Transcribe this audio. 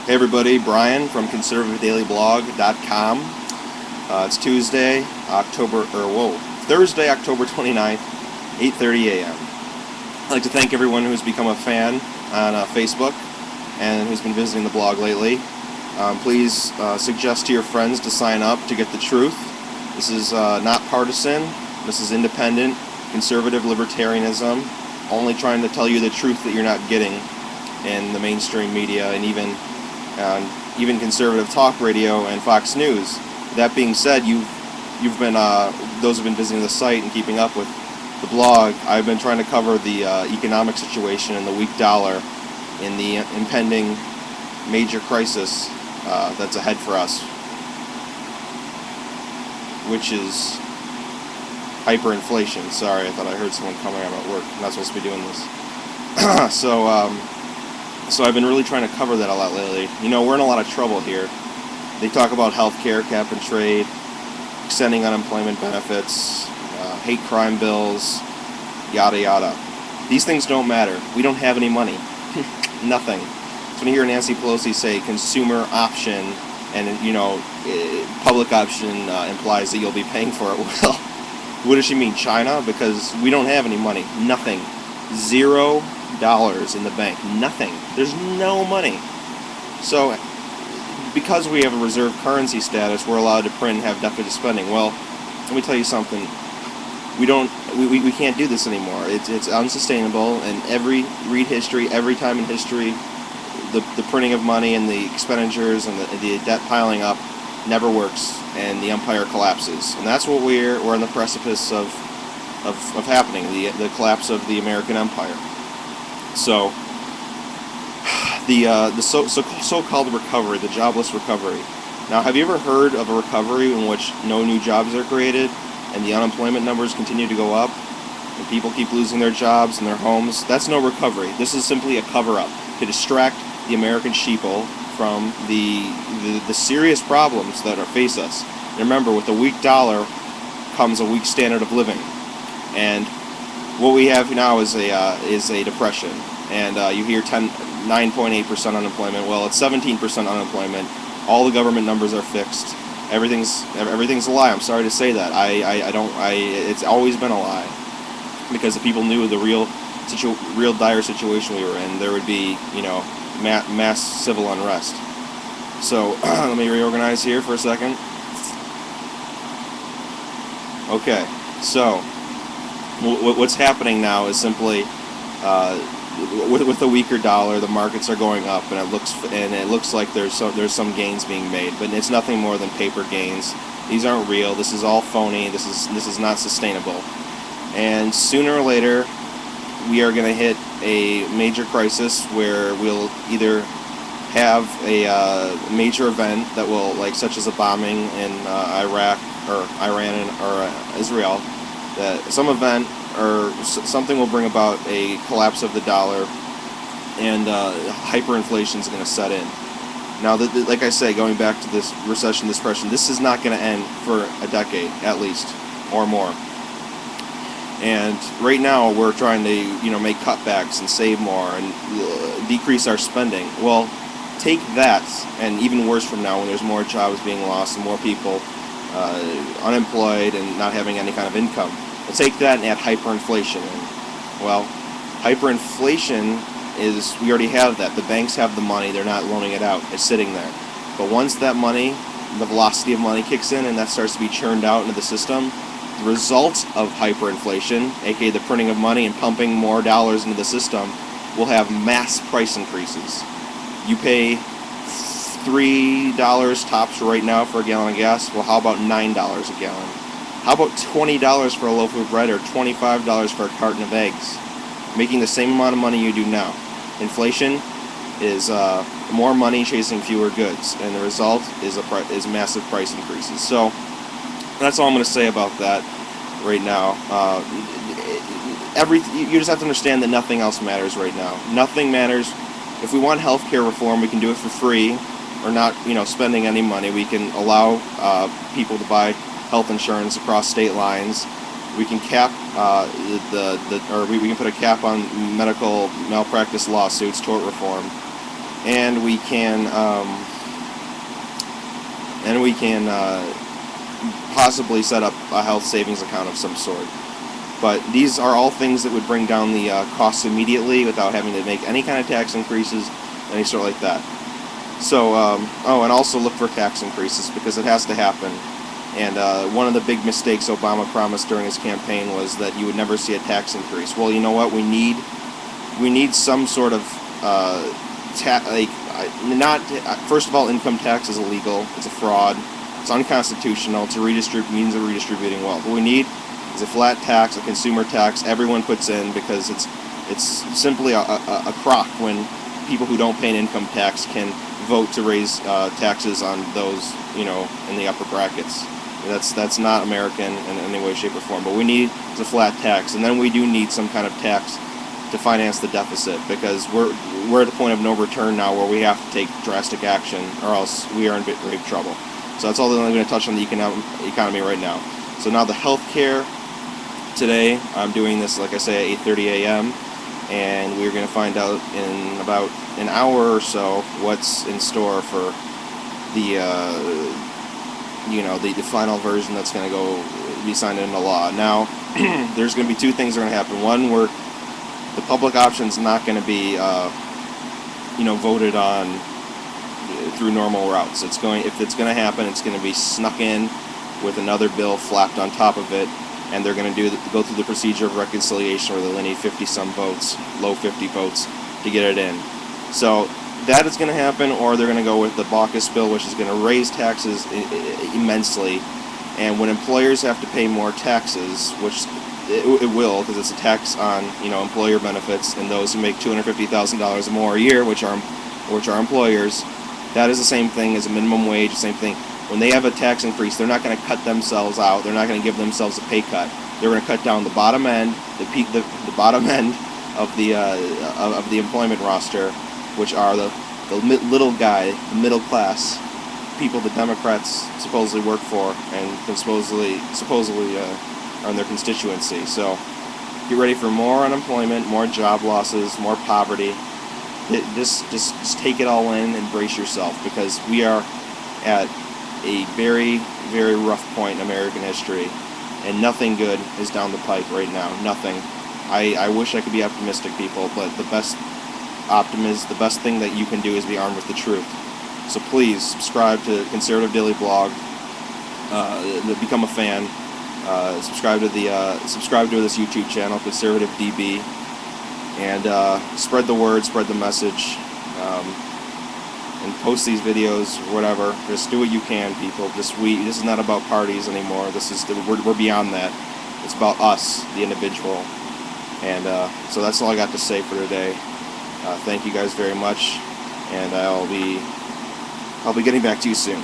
Hey everybody, Brian from conservativedailyblog.com. It's Thursday, October 29th, 8:30 a.m. I'd like to thank everyone who's become a fan on Facebook and who's been visiting the blog lately. Please suggest to your friends to sign up to get the truth. This is not partisan. This is independent, conservative libertarianism, only trying to tell you the truth that you're not getting in the mainstream media and even conservative talk radio and Fox News. That being said, you've been those who've been visiting the site and keeping up with the blog. I've been trying to cover the economic situation and the weak dollar in the impending major crisis that's ahead for us, which is hyperinflation. Sorry, I thought I heard someone coming out at work. I'm not supposed to be doing this. So I've been really trying to cover that a lot lately. You know, we're in a lot of trouble here. They talk about healthcare, cap and trade, extending unemployment benefits, hate crime bills, yada yada. These things don't matter. We don't have any money. Nothing. So when you hear Nancy Pelosi say consumer option, and public option implies that you'll be paying for it. Well, what does she mean? China? Because we don't have any money. Nothing. $0 in the bank. Nothing. There's no money. So because we have a reserve currency status, we're allowed to print and have deficit spending. Well, let me tell you something. We can't do this anymore. It's unsustainable, and read history, every time in history, the printing of money and the expenditures and the debt piling up never works, and the empire collapses. And that's what we're on the precipice of happening, the collapse of the American empire. So the so-called recovery, the jobless recovery. Now, have you ever heard of a recovery in which no new jobs are created and the unemployment numbers continue to go up and people keep losing their jobs and their homes? That's no recovery. This is simply a cover-up to distract the American sheeple from the serious problems that face us. And remember, with a weak dollar comes a weak standard of living, and what we have now is a depression. And you hear 9.8% unemployment. Well, it's 17% unemployment. All the government numbers are fixed. Everything's a lie. I'm sorry to say that. It's always been a lie, because the people knew the real dire situation we were in. There would be, mass civil unrest. So let me reorganize here for a second. Okay, so what's happening now is simply with a weaker dollar, the markets are going up, and it looks like there's some gains being made, but it's nothing more than paper gains. These aren't real. This is all phony. This is not sustainable. And sooner or later, we are going to hit a major crisis where we'll either have a major event that will, such as a bombing in Iraq or Iran or Israel, that some event or something will bring about a collapse of the dollar, and hyperinflation is going to set in. Now, like I say, going back to this recession, this depression, this is not going to end for a decade at least, or more. And right now we're trying to make cutbacks and save more and decrease our spending. Well, take that, and even worse from now, when there's more jobs being lost and more people unemployed and not having any kind of income. We'll take that and add hyperinflation in. Well, hyperinflation is, we already have that. The banks have the money. They're not loaning it out. It's sitting there. But once that money, the velocity of money kicks in and that starts to be churned out into the system, the result of hyperinflation, aka the printing of money and pumping more dollars into the system, will have mass price increases. You pay $3 tops right now for a gallon of gas. Well, how about $9 a gallon? How about $20 for a loaf of bread, or $25 for a carton of eggs? Making the same amount of money you do now. Inflation is more money chasing fewer goods, and the result is massive price increases. So that's all I'm going to say about that right now. You just have to understand that nothing else matters right now. Nothing matters. If we want healthcare reform, we can do it for free, or not, spending any money. We can allow people to buy health insurance across state lines. We can cap we can put a cap on medical malpractice lawsuits, tort reform. and we can possibly set up a health savings account of some sort. But these are all things that would bring down the costs immediately without having to make any kind of tax increases, any sort like that. So, and also look for tax increases, because it has to happen. And one of the big mistakes Obama promised during his campaign was that you would never see a tax increase. Well, you know what? We need some sort of first of all, income tax is illegal. It's a fraud. It's unconstitutional. It's a means of redistributing wealth. What we need is a flat tax, a consumer tax. Everyone puts in, because it's simply a crock when people who don't pay an income tax can vote to raise taxes on those, in the upper brackets. That's not American in any way, shape, or form. But we need is a flat tax, and then we do need some kind of tax to finance the deficit, because we're at the point of no return now, where we have to take drastic action, or else we are in grave trouble. So that's all that I'm going to touch on the economy right now. So now the healthcare. Today I'm doing this, like I say, at 8:30 a.m. and we're going to find out in about an hour or so what's in store for the the final version that's going to be signed into law. Now, there's going to be two things that are going to happen. One, where the public option's not going to be voted on through normal routes. If it's going to happen, it's going to be snuck in with another bill flapped on top of it, and they're going to go through the procedure of reconciliation, where they'll need 50-some votes, low 50 votes, to get it in. So that is going to happen, or they're going to go with the Baucus bill, which is going to raise taxes immensely. And when employers have to pay more taxes, which it will, because it's a tax on employer benefits, and those who make $250,000 or more a year, which are employers, that is the same thing as a minimum wage. The same thing. When they have a tax increase, they're not going to cut themselves out. They're not going to give themselves a pay cut. They're going to cut down the bottom end, the bottom end of the employment roster, which are the little guy, the middle class people the Democrats supposedly work for and can supposedly are in their constituency. So get ready for more unemployment, more job losses, more poverty. Just take it all in and brace yourself, because we are at a very, very rough point in American history, and nothing good is down the pipe right now. Nothing. I wish I could be optimistic, people, but the best thing that you can do is be armed with the truth. So please subscribe to Conservative Daily Blog. Become a fan. Subscribe to this YouTube channel, Conservative DB, and spread the word, spread the message. And post these videos, or whatever. Just do what you can, people. This is not about parties anymore. We're beyond that. It's about us, the individual. And so that's all I got to say for today. Thank you guys very much, and I'll be getting back to you soon.